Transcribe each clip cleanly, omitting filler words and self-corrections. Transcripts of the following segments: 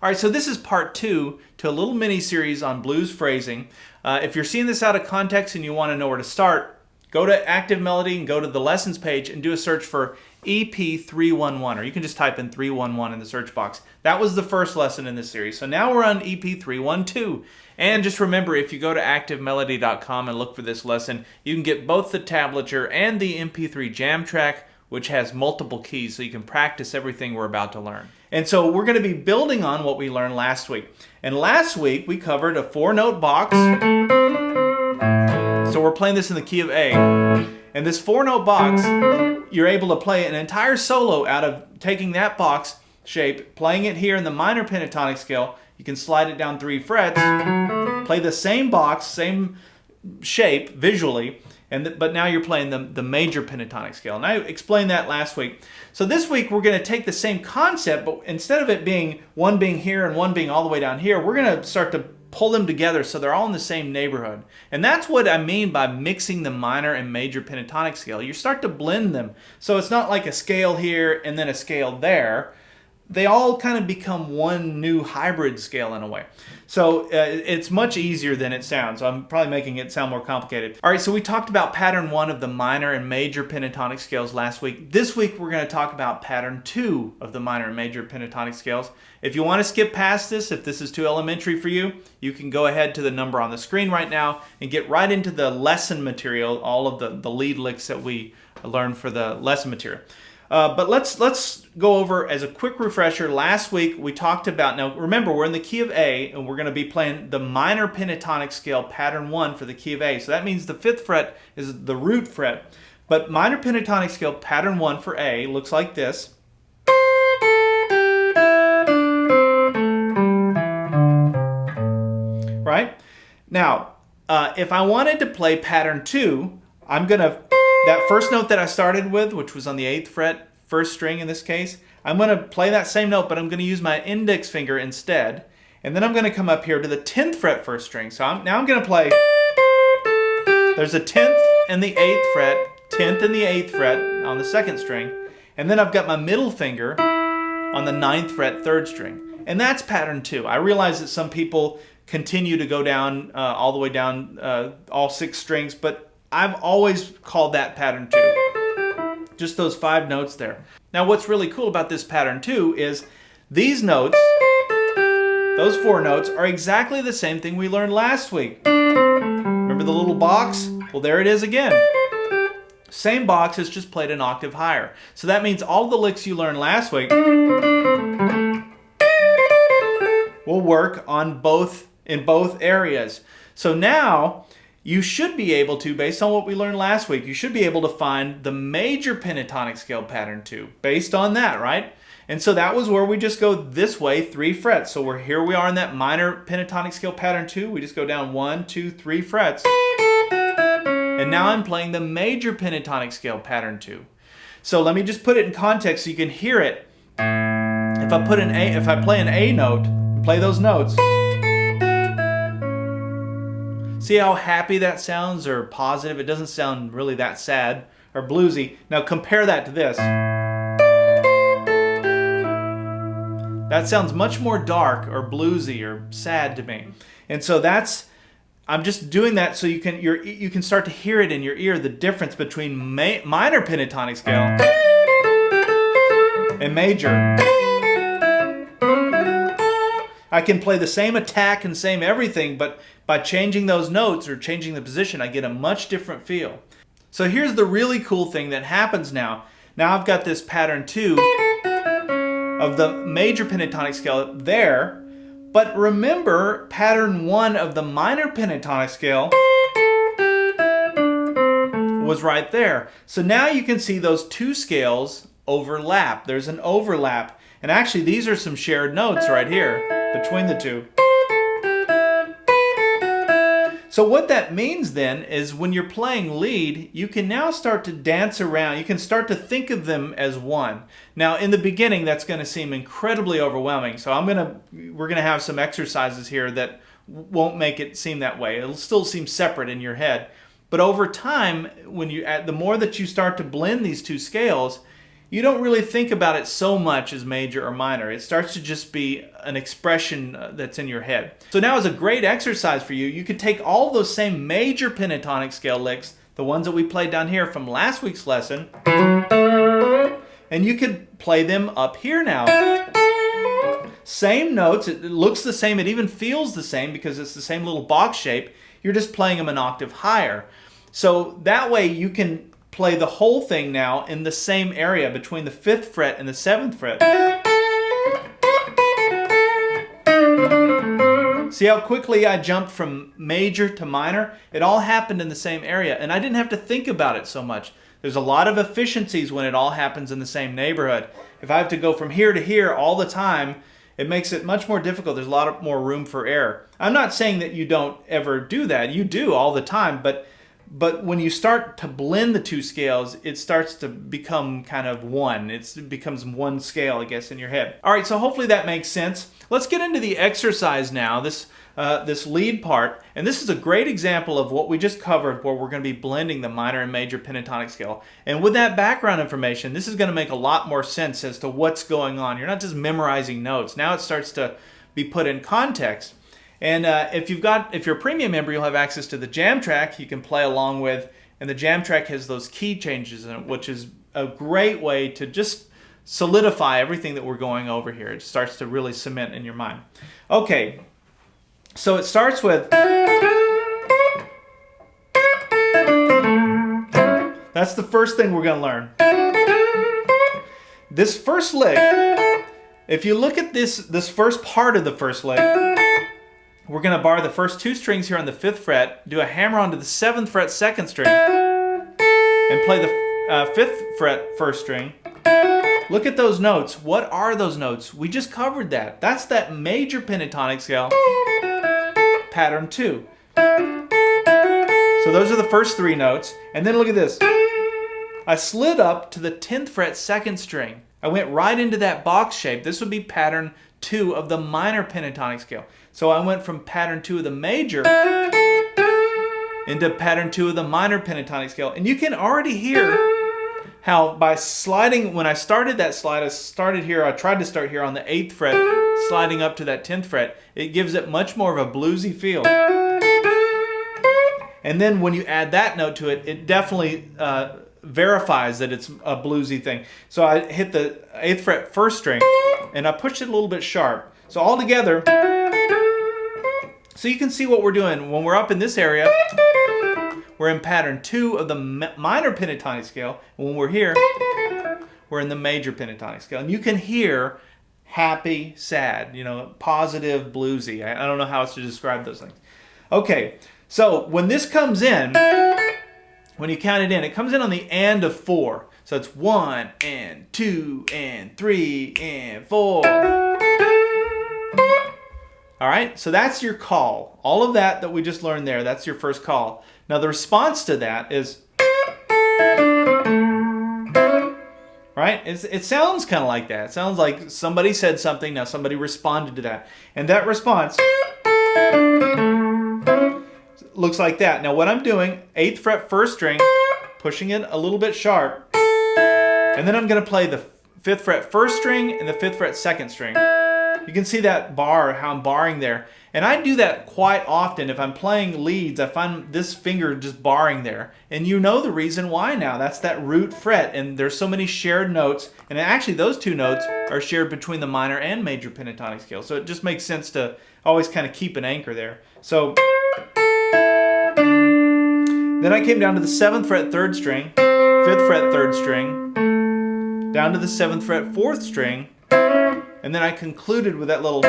All right, so this is part 2 to a little mini series on blues phrasing. If you're seeing this out of context and you want to know where to start, go to Active Melody and go to the lessons page and do a search for EP311, or you can just type in 311 in the search box. That was the first lesson in this series. So now we're on EP312. And just remember, if you go to activemelody.com and look for this lesson, you can get both the tablature and the MP3 jam track, which has multiple keys, so you can practice everything we're about to learn. And so we're going to be building on what we learned last week. And last week we covered a 4-note box. So we're playing this in the key of A. And this 4-note box, you're able to play an entire solo out of taking that box shape, playing it here in the minor pentatonic scale. You can slide it down 3 frets, play the same box, same shape visually, but now you're playing the major pentatonic scale. And I explained that last week. So this week we're going to take the same concept, but instead of it being one being here and one being all the way down here, we're going to start to pull them together so they're all in the same neighborhood. And that's what I mean by mixing the minor and major pentatonic scale. You start to blend them. So it's not like a scale here and then a scale there. They all kind of become one new hybrid scale in a way. So it's much easier than it sounds. I'm probably making it sound more complicated. All right, so we talked about pattern 1 of the minor and major pentatonic scales last week. This week we're going to talk about pattern 2 of the minor and major pentatonic scales. If you want to skip past this, if this is too elementary for you, you can go ahead to the number on the screen right now and get right into the lesson material, all of the lead licks that we learned for the lesson material. But let's go over as a quick refresher. Last week we talked about, now remember we're in the key of A and we're going to be playing the minor pentatonic scale pattern 1 for the key of A. So that means the 5th fret is the root fret. But minor pentatonic scale pattern 1 for A looks like this. Right? Now, if I wanted to play pattern 2, I'm going to, that first note that I started with, which was on the 8th fret, first string in this case, I'm going to play that same note, but I'm going to use my index finger instead. And then I'm going to come up here to the 10th fret first string. So now I'm going to play, there's a 10th and the 8th fret, 10th and the 8th fret on the 2nd string. And then I've got my middle finger on the 9th fret 3rd string. And that's pattern 2. I realize that some people continue to go down all the way down all 6 strings, but I've always called that pattern 2. Just those 5 notes there. Now what's really cool about this pattern 2 is these notes, those 4 notes, are exactly the same thing we learned last week. Remember the little box? Well, there it is again. Same box, it's just played an octave higher. So that means all the licks you learned last week will work on in both areas. So now you should be able to, based on what we learned last week, you should be able to find the major pentatonic scale pattern 2 based on that, right? And so that was where we just go this way, 3 frets. So here we are in that minor pentatonic scale pattern 2. We just go down 1, 2, 3 frets. And now I'm playing the major pentatonic scale pattern 2. So let me just put it in context so you can hear it. If I play an A note, play those notes. See how happy that sounds, or positive? It doesn't sound really that sad or bluesy. Now compare that to this. That sounds much more dark or bluesy or sad to me. And so I'm just doing that so you can start to hear it in your ear, the difference between minor pentatonic scale and major. I can play the same attack and same everything, but by changing those notes or changing the position, I get a much different feel. So here's the really cool thing that happens now. Now I've got this pattern 2 of the major pentatonic scale there, but remember pattern 1 of the minor pentatonic scale was right there. So now you can see those 2 scales overlap. There's an overlap. And actually these are some shared notes right here between the 2. So what that means then is when you're playing lead, you can now start to dance around. You can start to think of them as one. Now in the beginning that's going to seem incredibly overwhelming. So we're going to have some exercises here that won't make it seem that way. It'll still seem separate in your head. But over time, the more that you start to blend these 2 scales, you don't really think about it so much as major or minor. It starts to just be an expression that's in your head. So now as a great exercise for you, you could take all those same major pentatonic scale licks, the ones that we played down here from last week's lesson, and you could play them up here now. Same notes, it looks the same, it even feels the same because it's the same little box shape. You're just playing them an octave higher. So that way you can play the whole thing now in the same area between the 5th fret and the 7th fret. See how quickly I jumped from major to minor? It all happened in the same area, and I didn't have to think about it so much. There's a lot of efficiencies when it all happens in the same neighborhood. If I have to go from here to here all the time, it makes it much more difficult. There's a lot more room for error. I'm not saying that you don't ever do that. You do all the time, but when you start to blend the two scales, it starts to become kind of one. It becomes one scale, I guess, in your head. All right, so hopefully that makes sense. Let's get into the exercise now, this lead part. And this is a great example of what we just covered, where we're going to be blending the minor and major pentatonic scale. And with that background information, this is going to make a lot more sense as to what's going on. You're not just memorizing notes. Now it starts to be put in context. And if you're a premium member, you'll have access to the jam track you can play along with. And the jam track has those key changes in it, which is a great way to just solidify everything that we're going over here. It starts to really cement in your mind. Okay, so it starts with, that's the first thing we're going to learn. This first lick, if you look at this first part of the first lick, we're going to bar the first 2 strings here on the 5th fret, do a hammer onto the 7th fret 2nd string, and play the 5th fret 1st string. Look at those notes. What are those notes? We just covered that. That's that major pentatonic scale, pattern 2. So those are the first 3 notes. And then look at this. I slid up to the 10th fret 2nd string. I went right into that box shape. This would be pattern 2 of the minor pentatonic scale. So I went from pattern 2 of the major into pattern 2 of the minor pentatonic scale. And you can already hear how by sliding, when I started that slide, I tried to start here on the 8th fret, sliding up to that 10th fret. It gives it much more of a bluesy feel. And then when you add that note to it, it definitely verifies that it's a bluesy thing. So I hit the 8th fret 1st string, and I pushed it a little bit sharp. So all together, so you can see what we're doing. When we're up in this area, we're in pattern 2 of the minor pentatonic scale. And when we're here, we're in the major pentatonic scale. And you can hear happy, sad, positive, bluesy. I don't know how else to describe those things. Okay, so when this comes in, when you count it comes in on the and of 4. So it's 1 and 2 and 3 and 4. All right, so that's your call. All of that we just learned there, that's your first call. Now the response to that is, right? It sounds kind of like that. It sounds like somebody said something, now somebody responded to that. And that response looks like that. Now what I'm doing, 8th fret 1st string, pushing it a little bit sharp, and then I'm going to play the 5th fret 1st string and the 5th fret 2nd string. You can see that bar, how I'm barring there. And I do that quite often. If I'm playing leads, I find this finger just barring there. And you know the reason why now. That's that root fret. And there's so many shared notes. And actually those 2 notes are shared between the minor and major pentatonic scale. So it just makes sense to always kind of keep an anchor there. So then I came down to the 7th fret 3rd string, 5th fret 3rd string, down to the 7th fret 4th string, and then I concluded with that little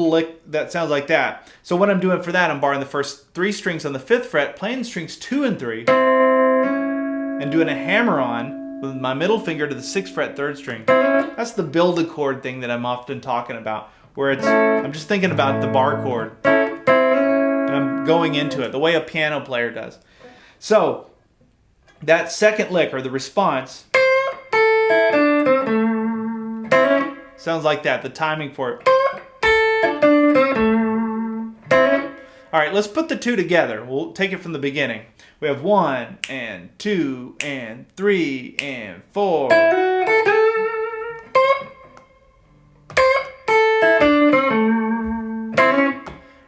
lick that sounds like that. So what I'm doing for that, I'm barring the first 3 strings on the 5th fret, playing strings 2 and 3, and doing a hammer on with my middle finger to the 6th fret 3rd string. That's the build a chord thing that I'm often talking about, where I'm just thinking about the bar chord, and I'm going into it the way a piano player does. So that second lick, or the response, sounds like that, the timing for it. All right, let's put the two together. We'll take it from the beginning. We have 1 and 2 and 3 and 4.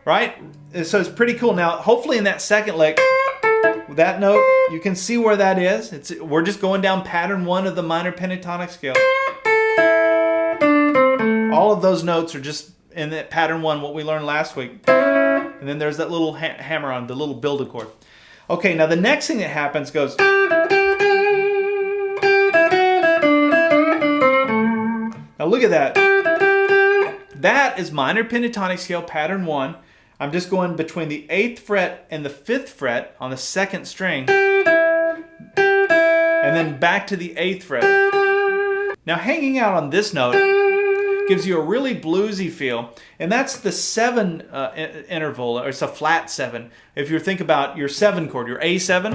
Right? So it's pretty cool. Now, hopefully in that second lick, that note, you can see where that is. We're just going down pattern 1 of the minor pentatonic scale. All of those notes are just in that pattern 1, what we learned last week. And then there's that little hammer on, the little build chord. Okay, now the next thing that happens goes. Now look at that. That is minor pentatonic scale pattern 1. I'm just going between the 8th fret and the 5th fret on the 2nd string. And then back to the 8th fret. Now hanging out on this note gives you a really bluesy feel, and that's the 7 interval, or it's a flat 7. If you think about your 7 chord, your A7,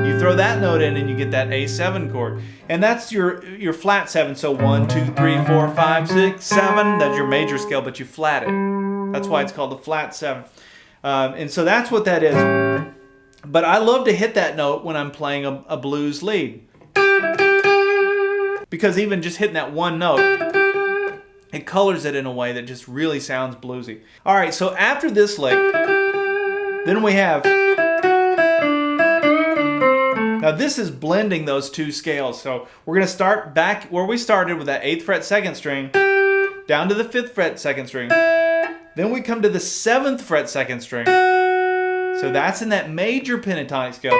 you throw that note in and you get that A7 chord, and that's your flat 7. So 1, 2, 3, 4, 5, 6, 7. That's your major scale, but you flat it. That's why it's called the flat 7. And so that's what that is. But I love to hit that note when I'm playing a blues lead, because even just hitting that one note, it colors it in a way that just really sounds bluesy. All right, so after this lick, then we have, now this is blending those two scales. So we're gonna start back where we started with that 8th fret 2nd string, down to the 5th fret 2nd string. Then we come to the 7th fret 2nd string. So that's in that major pentatonic scale.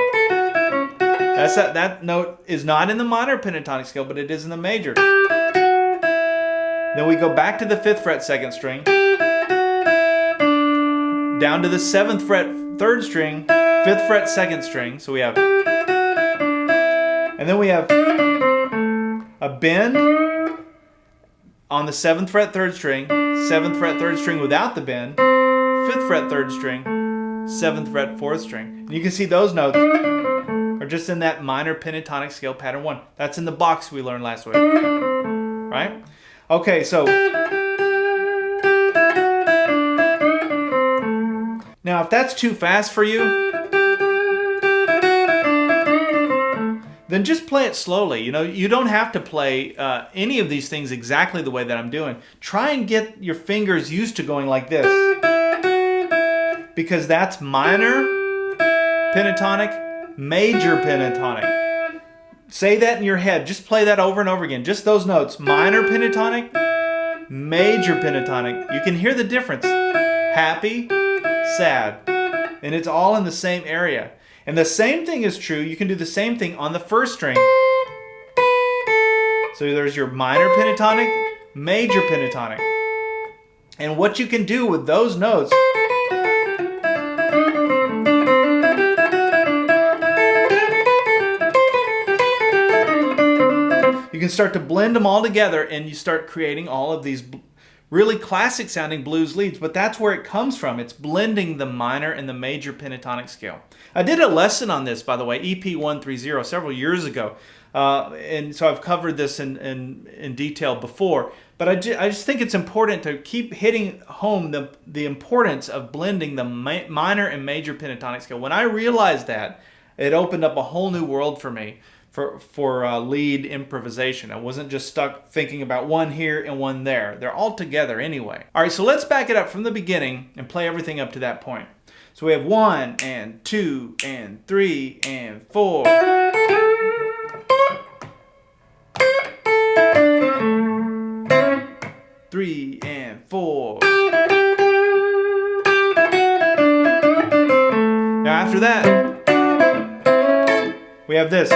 That note is not in the minor pentatonic scale, but it is in the major. Then we go back to the 5th fret 2nd string, down to the 7th fret 3rd string, 5th fret 2nd string. So we have, and then we have a bend on the 7th fret 3rd string, 7th fret 3rd string without the bend, 5th fret 3rd string, 7th fret 4th string. And you can see those notes are just in that minor pentatonic scale pattern 1. That's in the box we learned last week, right? Okay, so now if that's too fast for you, then just play it slowly. You know, you don't have to play any of these things exactly the way that I'm doing. Try and get your fingers used to going like this, because that's minor pentatonic, major pentatonic. Say that in your head. Just play that over and over again. Just those notes. Minor pentatonic, major pentatonic. You can hear the difference. Happy, sad. And it's all in the same area. And the same thing is true. You can do the same thing on the 1st string. So there's your minor pentatonic, major pentatonic. And what you can do with those notes, you can start to blend them all together, and you start creating all of these really classic sounding blues leads. But that's where it comes from. It's blending the minor and the major pentatonic scale. I did a lesson on this, by the way, EP312, several years ago. And so I've covered this in detail before. But I just think it's important to keep hitting home the importance of blending the minor and major pentatonic scale. When I realized that, it opened up a whole new world for me. For lead improvisation. I wasn't just stuck thinking about one here and one there. They're all together anyway. All right, so let's back it up from the beginning and play everything up to that point. So we have 1 and 2 and 3 and 4. Three and 4. Now after that, we have this.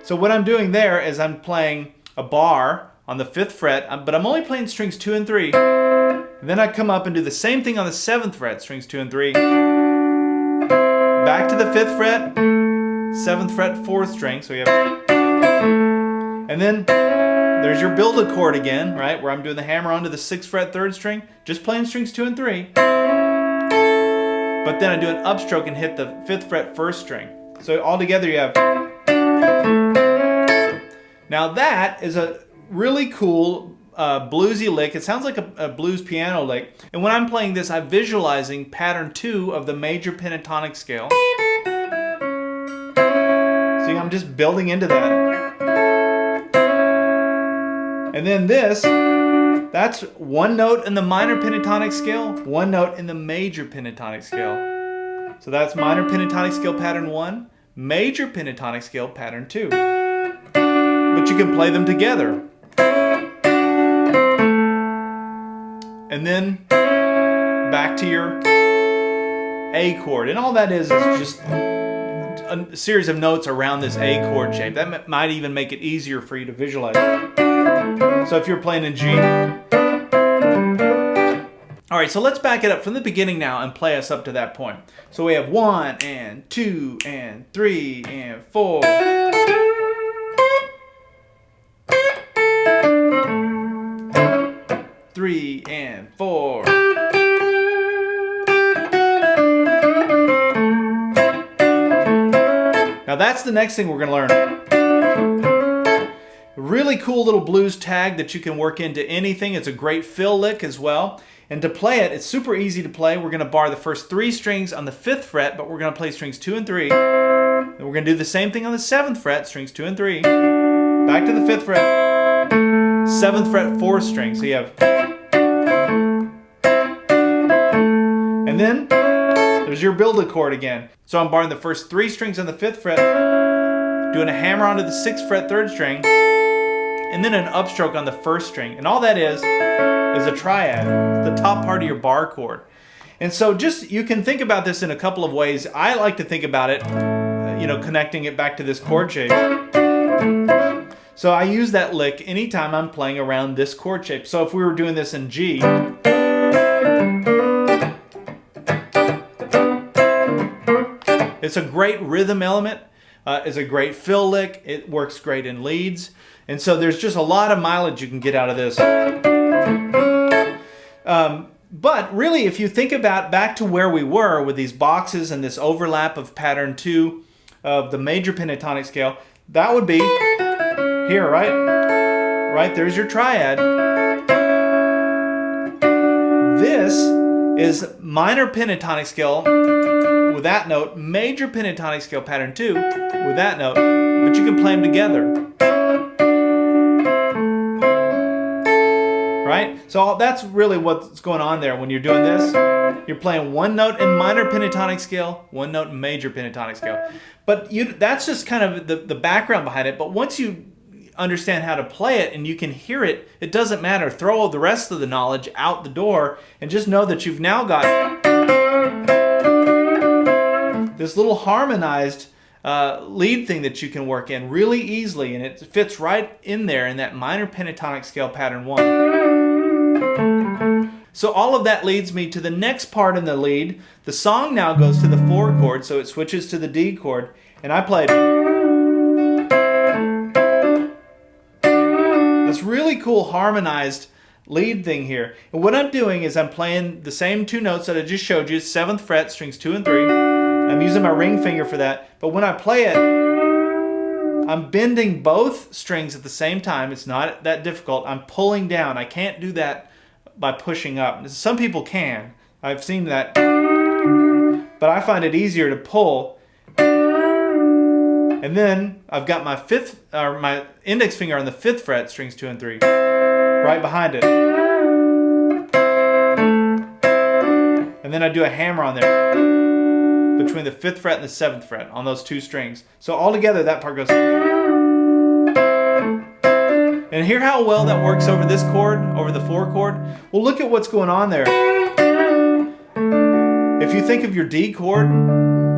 So what I'm doing there is I'm playing a bar on the 5th fret, but I'm only playing strings 2 and 3. And then I come up and do the same thing on the 7th fret, strings 2 and 3. Back to the 5th fret, 7th fret, 4th string. So you have, and then there's your build a chord again, right? Where I'm doing the hammer onto the 6th fret, 3rd string, just playing strings 2 and 3. But then I do an upstroke and hit the 5th fret, 1st string. So all together you have. Now that is a really cool bluesy lick. It sounds like a blues piano lick. And when I'm playing this, I'm visualizing pattern 2 of the major pentatonic scale. See, I'm just building into that. And then this, that's one note in the minor pentatonic scale, one note in the major pentatonic scale. So that's minor pentatonic scale pattern 1, major pentatonic scale pattern 2. But you can play them together. And then back to your A chord. And all that is just a series of notes around this A chord shape. That might even make it easier for you to visualize. So if you're playing in G. All right, so let's back it up from the beginning now and play us up to that point. So we have 1 and 2 and 3 and 4. Three and 4. Now that's the next thing we're going to learn. A really cool little blues tag that you can work into anything. It's a great fill lick as well. And to play it, it's super easy to play. We're going to bar the first 3 strings on the 5th fret, but we're going to play strings 2 and 3. And we're going to do the same thing on the 7th fret, strings 2 and 3. Back to the 5th fret, 7th fret, 4th string. So you have... And then there's your build chord again. So I'm barring the first 3 strings on the 5th fret, doing a hammer onto the 6th fret 3rd string, and then an upstroke on the 1st string. And all that is a triad, the top part of your bar chord. And so just, you can think about this in a couple of ways. I like to think about it, connecting it back to this chord shape. So I use that lick anytime I'm playing around this chord shape. So if we were doing this in G, it's a great rhythm element. It's a great fill lick. It works great in leads. And so there's just a lot of mileage you can get out of this. But really, if you think about back to where we were with these boxes and this overlap of pattern 2 of the major pentatonic scale, that would be here, right? Right, there's your triad. This is minor pentatonic scale with that note, major pentatonic scale pattern 2 with that note, but you can play them together. Right? So that's really what's going on there when you're doing this. You're playing one note in minor pentatonic scale, one note in major pentatonic scale. But that's just kind of the background behind it. But once you understand how to play it and you can hear it, it doesn't matter. Throw the rest of the knowledge out the door and just know that you've now got this little harmonized lead thing that you can work in really easily, and it fits right in there in that minor pentatonic scale pattern 1. So all of that leads me to the next part in the lead. The song now goes to the 4 chord, so it switches to the D chord, and I played this really cool harmonized lead thing here. And what I'm doing is I'm playing the same 2 notes that I just showed you, 7th fret, strings 2 and 3. I'm using my ring finger for that, but when I play it, I'm bending both strings at the same time. It's not that difficult. I'm pulling down. I can't do that by pushing up. Some people can. I've seen that, but I find it easier to pull. And then I've got my my index finger on the 5th fret, strings 2 and 3, right behind it. And then I do a hammer on there between the 5th fret and the 7th fret on those 2 strings. So all together that part goes. And hear how well that works over this chord, over the 4 chord? Well, look at what's going on there. If you think of your D chord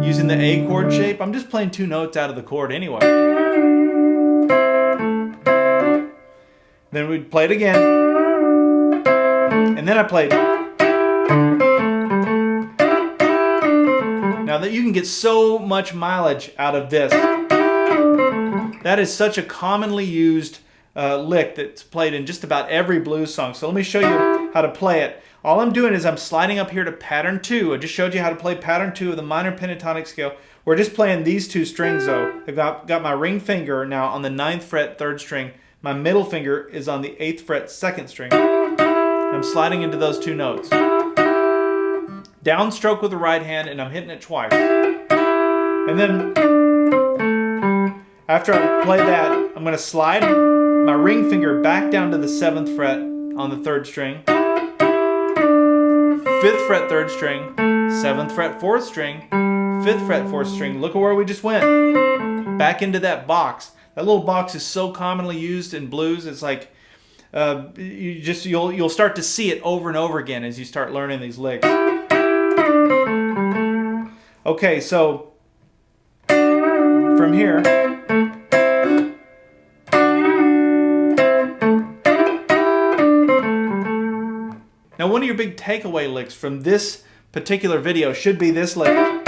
using the A chord shape, I'm just playing 2 notes out of the chord anyway. Then we'd play it again. And then I played. Now that you can get so much mileage out of this. That is such a commonly used lick that's played in just about every blues song. So let me show you how to play it. All I'm doing is I'm sliding up here to pattern 2. I just showed you how to play pattern 2 of the minor pentatonic scale. We're just playing these 2 strings though. I've got my ring finger now on the 9th fret 3rd string, My middle finger is on the 8th fret 2nd string. I'm sliding into those two notes. Downstroke with the right hand, and I'm hitting it twice. And then after I play that, I'm going to slide my ring finger back down to the 7th fret on the 3rd string, 5th fret 3rd string, 7th fret 4th string, 5th fret 4th string. Look at where we just went. Back into that box. That little box is so commonly used in blues. It's like you'll start to see it over and over again as you start learning these licks. Okay, so from here, now one of your big takeaway licks from this particular video should be this lick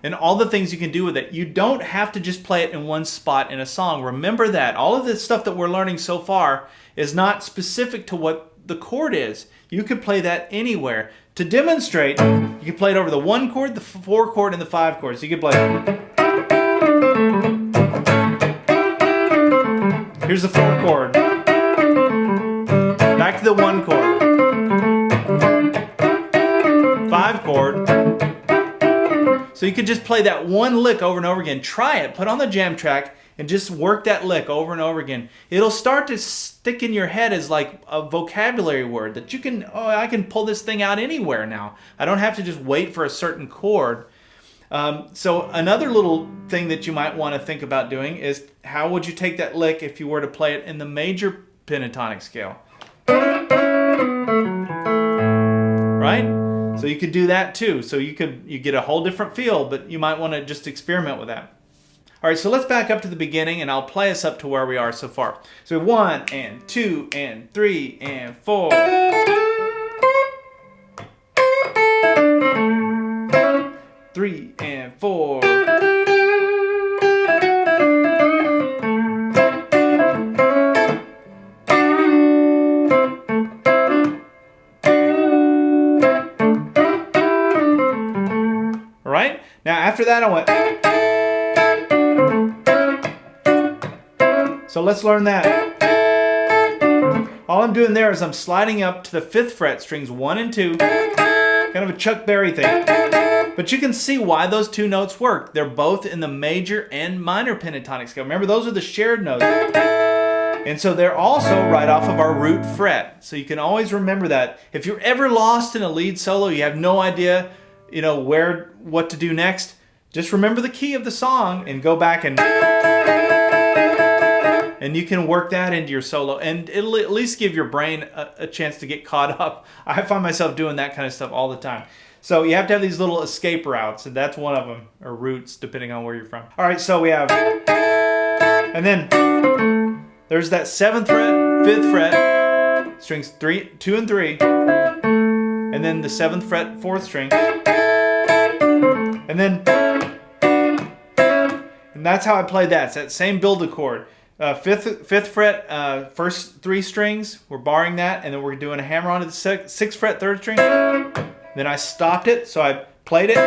and all the things you can do with it. You don't have to just play it in one spot in a song. Remember that. All of this stuff that we're learning so far is not specific to what the chord is. You could play that anywhere. To demonstrate, you can play it over the 1 chord, the 4 chord, and the 5 chord. So you can play. Here's the 4 chord. Back to the 1 chord. 5 chord. So you could just play that one lick over and over again. Try it. Put on the jam track and just work that lick over and over again. It'll start to stick in your head as like a vocabulary word that you can, oh, I can pull this thing out anywhere now. I don't have to just wait for a certain chord. So another little thing that you might want to think about doing is how would you take that lick if you were to play it in the major pentatonic scale? Right? So you could do that too. So you get a whole different feel, but you might want to just experiment with that. All right, so let's back up to the beginning and I'll play us up to where we are so far. So 1 and 2 and 3 and 4. 3 and 4. All right, now after that I went. So let's learn that. All I'm doing there is I'm sliding up to the 5th fret, strings 1 and 2, kind of a Chuck Berry thing. But you can see why those two notes work. They're both in the major and minor pentatonic scale. Remember, those are the shared notes. And so they're also right off of our root fret. So you can always remember that. If you're ever lost in a lead solo, you have no idea, what to do next, just remember the key of the song and go back and you can work that into your solo, and it'll at least give your brain a chance to get caught up. I find myself doing that kind of stuff all the time. So you have to have these little escape routes, and that's one of them, or routes, depending on where you're from. All right, so we have, and then there's that 7th fret, 5th fret, strings 2 and 3, and then the 7th fret, 4th string, and that's how I play that. It's that same build chord. 5th fret, first 3 strings, we're barring that, and then we're doing a hammer onto the 6th fret, 3rd string. Then I stopped it, so I played it,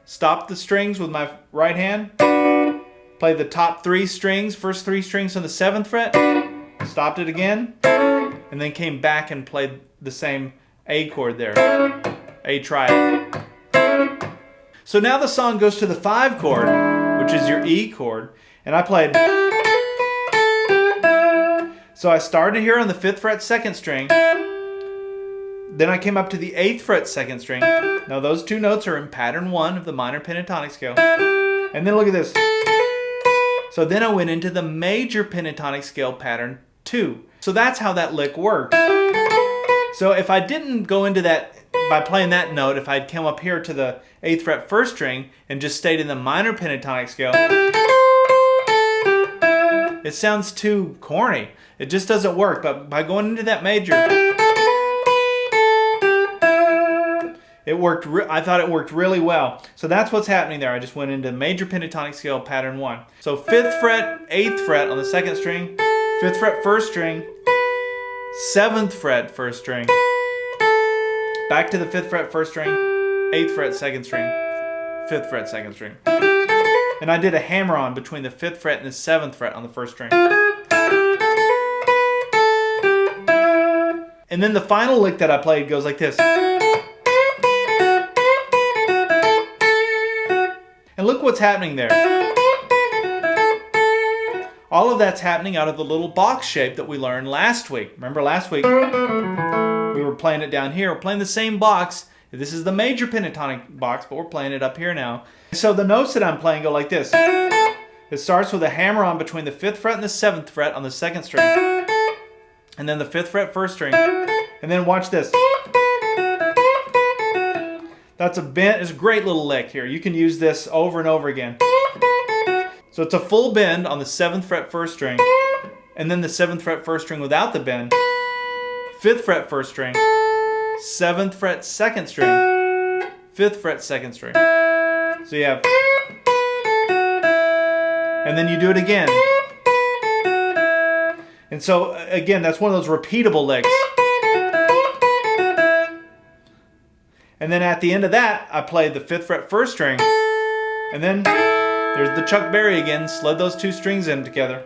stopped the strings with my right hand, played the top 3 strings, first 3 strings on the 7th fret, stopped it again, and then came back and played the same A chord there, A triad. So now the song goes to the 5 chord, which is your E chord, and I played. So I started here on the 5th fret 2nd string, then I came up to the 8th fret 2nd string. Now those two notes are in pattern 1 of the minor pentatonic scale. And then look at this. So then I went into the major pentatonic scale pattern 2. So that's how that lick works. So if I didn't go into that by playing that note, if I'd come up here to the 8th fret 1st string and just stayed in the minor pentatonic scale, it sounds too corny. It just doesn't work. But by going into that major, it worked. I thought it worked really well. So that's what's happening there. I just went into major pentatonic scale pattern 1. So 5th fret, 8th fret on the 2nd string, 5th fret 1st string, 7th fret 1st string, back to the 5th fret 1st string, 8th fret 2nd string, 5th fret 2nd string. And I did a hammer-on between the 5th fret and the 7th fret on the 1st string. And then the final lick that I played goes like this. And look what's happening there. All of that's happening out of the little box shape that we learned last week. Remember last week we were playing it down here. We're playing the same box. This is the major pentatonic box, but we're playing it up here now. So the notes that I'm playing go like this. It starts with a hammer-on between the 5th fret and the 7th fret on the 2nd string. And then the 5th fret 1st string. And then watch this. That's a bend. It's a great little lick here. You can use this over and over again. So it's a full bend on the 7th fret 1st string. And then the 7th fret 1st string without the bend. 5th fret 1st string. 7th fret 2nd string. 5th fret 2nd string. So you have, and then you do it again. And so again, that's one of those repeatable licks. And then at the end of that, I played the 5th fret 1st string. And then there's the Chuck Berry again, slid those 2 strings in together.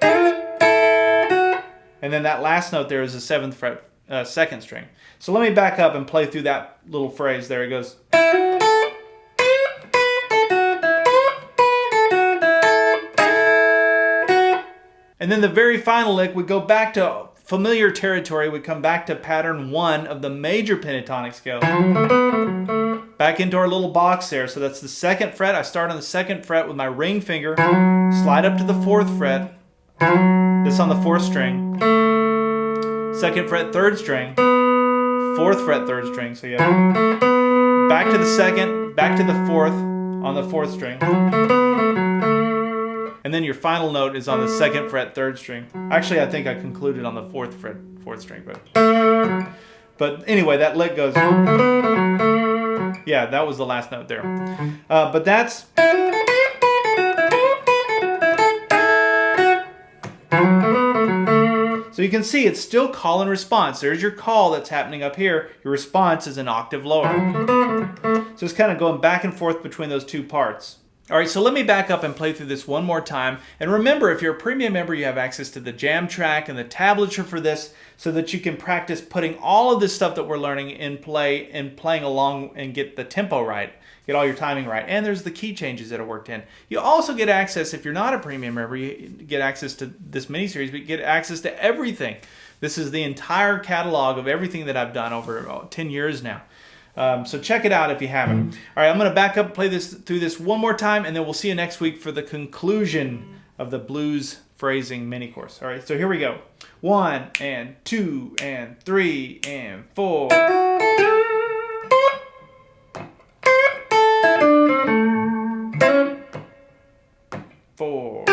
And then that last note there is the 7th fret 2nd string. So let me back up and play through that little phrase. There it goes. And then the very final lick, we go back to familiar territory. We come back to pattern 1 of the major pentatonic scale. Back into our little box there. So that's the 2nd fret. I start on the 2nd fret with my ring finger, slide up to the 4th fret. This on the 4th string. 2nd fret 3rd string. 4th fret 3rd string. So yeah. Back to the 2nd, back to the 4th on the 4th string. And then your final note is on the 2nd fret 3rd string. Actually, I think I concluded on the 4th fret 4th string, but anyway, that lick goes. Yeah, that was the last note there. But that's. So you can see it's still call and response. There's your call that's happening up here. Your response is an octave lower. So it's kind of going back and forth between those two parts. All right, so let me back up and play through this one more time. And remember, if you're a premium member, you have access to the jam track and the tablature for this so that you can practice putting all of this stuff that we're learning in play and playing along and get the tempo right, get all your timing right. And there's the key changes that are worked in. You also get access, if you're not a premium member, you get access to this mini-series, but you get access to everything. This is the entire catalog of everything that I've done over 10 years now. So check it out if you haven't. All right, I'm going to back up and play through this one more time, and then we'll see you next week for the conclusion of the blues phrasing mini course. All right, so here we go. 1 and 2 and 3 and 4. Four.